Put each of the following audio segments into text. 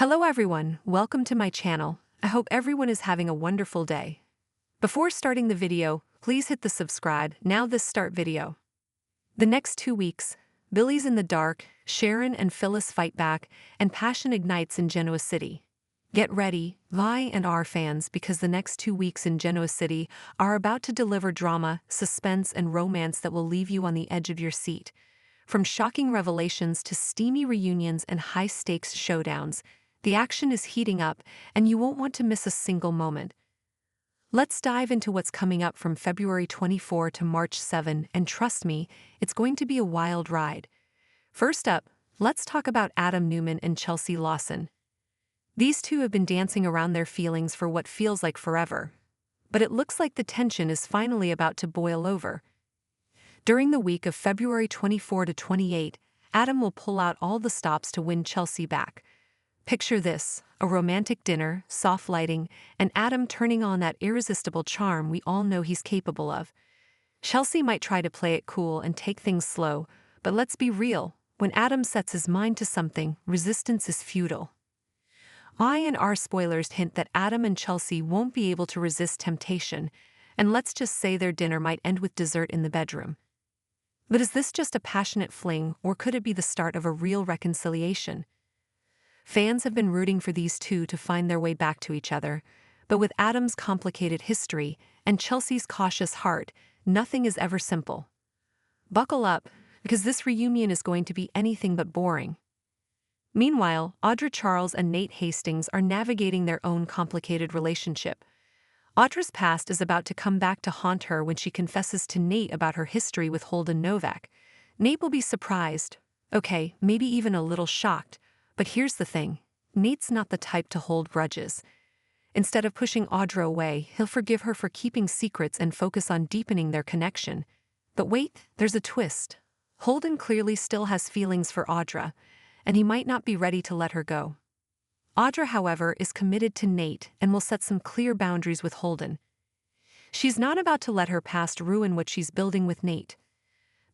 Hello everyone, welcome to my channel. I hope everyone is having a wonderful day. Before starting the video, please hit the subscribe, now this start video. The next 2 weeks, Billy's in the dark, Sharon and Phyllis fight back, and passion ignites in Genoa City. Get ready, Vi and R fans, because the next 2 weeks in Genoa City are about to deliver drama, suspense, and romance that will leave you on the edge of your seat. From shocking revelations to steamy reunions and high-stakes showdowns, the action is heating up, and you won't want to miss a single moment. Let's dive into what's coming up from February 24 to March 7, and trust me, it's going to be a wild ride. First up, let's talk about Adam Newman and Chelsea Lawson. These two have been dancing around their feelings for what feels like forever. But it looks like the tension is finally about to boil over. During the week of February 24 to 28, Adam will pull out all the stops to win Chelsea back. Picture this, a romantic dinner, soft lighting, and Adam turning on that irresistible charm we all know he's capable of. Chelsea might try to play it cool and take things slow, but let's be real, when Adam sets his mind to something, resistance is futile. I and R spoilers hint that Adam and Chelsea won't be able to resist temptation, and let's just say their dinner might end with dessert in the bedroom. But is this just a passionate fling, or could it be the start of a real reconciliation? Fans have been rooting for these two to find their way back to each other, but with Adam's complicated history and Chelsea's cautious heart, nothing is ever simple. Buckle up, because this reunion is going to be anything but boring. Meanwhile, Audra Charles and Nate Hastings are navigating their own complicated relationship. Audra's past is about to come back to haunt her when she confesses to Nate about her history with Holden Novak. Nate will be surprised, okay, maybe even a little shocked. But here's the thing, Nate's not the type to hold grudges. Instead of pushing Audra away, he'll forgive her for keeping secrets and focus on deepening their connection. But wait, there's a twist. Holden clearly still has feelings for Audra, and he might not be ready to let her go. Audra, however, is committed to Nate and will set some clear boundaries with Holden. She's not about to let her past ruin what she's building with Nate.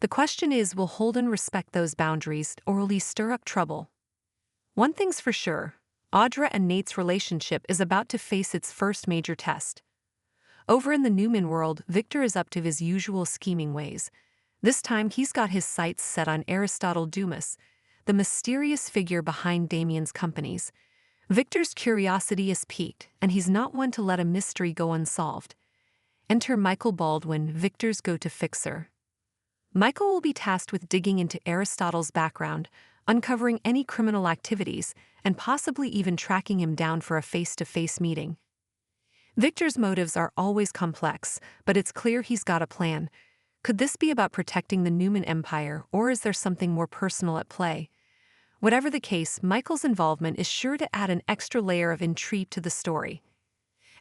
The question is, will Holden respect those boundaries, or will he stir up trouble? One thing's for sure, Audra and Nate's relationship is about to face its first major test. Over in the Newman world, Victor is up to his usual scheming ways. This time he's got his sights set on Aristotle Dumas, the mysterious figure behind Damien's companies. Victor's curiosity is piqued, and he's not one to let a mystery go unsolved. Enter Michael Baldwin, Victor's go-to fixer. Michael will be tasked with digging into Aristotle's background, uncovering any criminal activities, and possibly even tracking him down for a face-to-face meeting. Victor's motives are always complex, but it's clear he's got a plan. Could this be about protecting the Newman Empire, or is there something more personal at play? Whatever the case, Michael's involvement is sure to add an extra layer of intrigue to the story.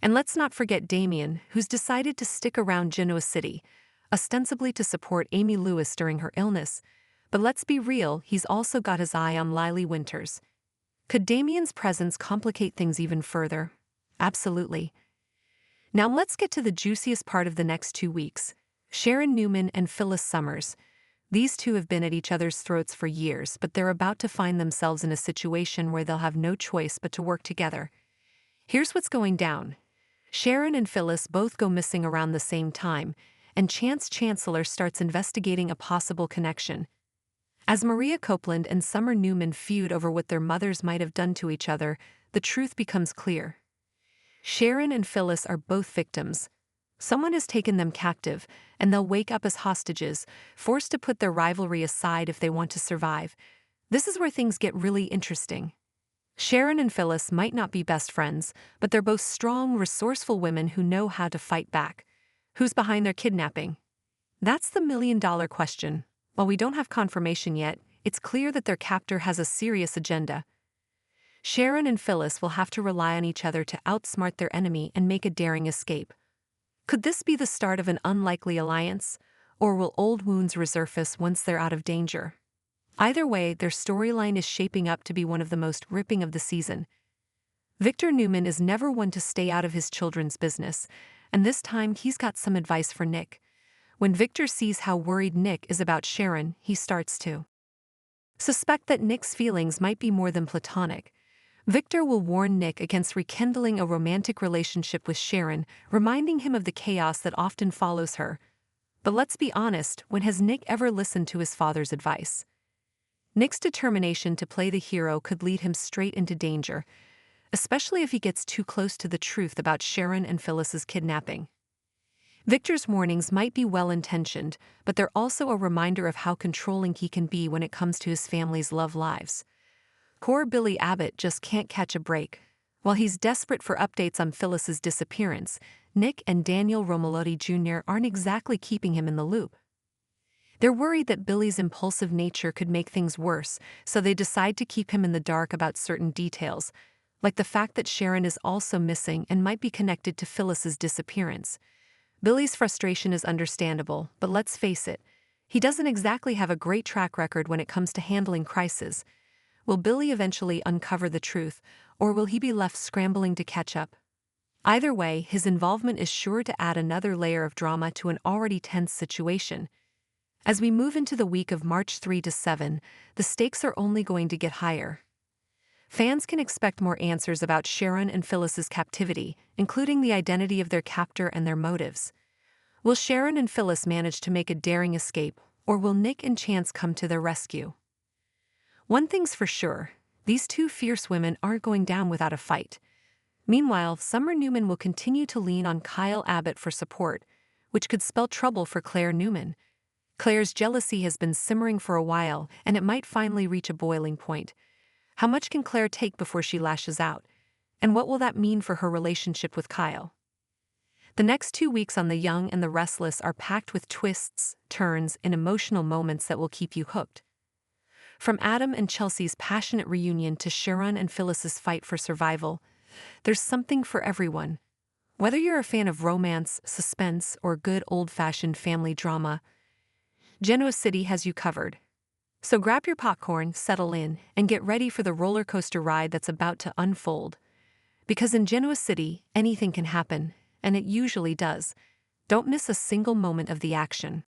And let's not forget Damien, who's decided to stick around Genoa City, ostensibly to support Amy Lewis during her illness. But let's be real, he's also got his eye on Lily Winters. Could Damien's presence complicate things even further? Absolutely. Now let's get to the juiciest part of the next 2 weeks. Sharon Newman and Phyllis Summers. These two have been at each other's throats for years, but they're about to find themselves in a situation where they'll have no choice but to work together. Here's what's going down. Sharon and Phyllis both go missing around the same time, and Chance Chancellor starts investigating a possible connection. As Maria Copeland and Summer Newman feud over what their mothers might have done to each other, the truth becomes clear. Sharon and Phyllis are both victims. Someone has taken them captive, and they'll wake up as hostages, forced to put their rivalry aside if they want to survive. This is where things get really interesting. Sharon and Phyllis might not be best friends, but they're both strong, resourceful women who know how to fight back. Who's behind their kidnapping? That's the million-dollar question. While we don't have confirmation yet, it's clear that their captor has a serious agenda. Sharon and Phyllis will have to rely on each other to outsmart their enemy and make a daring escape. Could this be the start of an unlikely alliance, or will old wounds resurface once they're out of danger? Either way, their storyline is shaping up to be one of the most ripping of the season. Victor Newman is never one to stay out of his children's business, and this time he's got some advice for Nick. When Victor sees how worried Nick is about Sharon, he starts to suspect that Nick's feelings might be more than platonic. Victor will warn Nick against rekindling a romantic relationship with Sharon, reminding him of the chaos that often follows her. But let's be honest, when has Nick ever listened to his father's advice? Nick's determination to play the hero could lead him straight into danger, especially if he gets too close to the truth about Sharon and Phyllis's kidnapping. Victor's warnings might be well-intentioned, but they're also a reminder of how controlling he can be when it comes to his family's love lives. Core Billy Abbott just can't catch a break. While he's desperate for updates on Phyllis's disappearance, Nick and Daniel Romalotti Jr. aren't exactly keeping him in the loop. They're worried that Billy's impulsive nature could make things worse, so they decide to keep him in the dark about certain details, like the fact that Sharon is also missing and might be connected to Phyllis's disappearance. Billy's frustration is understandable, but let's face it, he doesn't exactly have a great track record when it comes to handling crises. Will Billy eventually uncover the truth, or will he be left scrambling to catch up? Either way, his involvement is sure to add another layer of drama to an already tense situation. As we move into the week of March 3 to 7, the stakes are only going to get higher. Fans can expect more answers about Sharon and Phyllis's captivity, including the identity of their captor and their motives. Will Sharon and Phyllis manage to make a daring escape, or will Nick and Chance come to their rescue? One thing's for sure, these two fierce women aren't going down without a fight. Meanwhile, Summer Newman will continue to lean on Kyle Abbott for support, which could spell trouble for Claire Newman. Claire's jealousy has been simmering for a while, and it might finally reach a boiling point. How much can Claire take before she lashes out? And what will that mean for her relationship with Kyle? The next 2 weeks on The Young and the Restless are packed with twists, turns, and emotional moments that will keep you hooked. From Adam and Chelsea's passionate reunion to Sharon and Phyllis's fight for survival, there's something for everyone. Whether you're a fan of romance, suspense, or good old-fashioned family drama, Genoa City has you covered. So grab your popcorn, settle in, and get ready for the roller coaster ride that's about to unfold. Because in Genoa City, anything can happen, and it usually does. Don't miss a single moment of the action.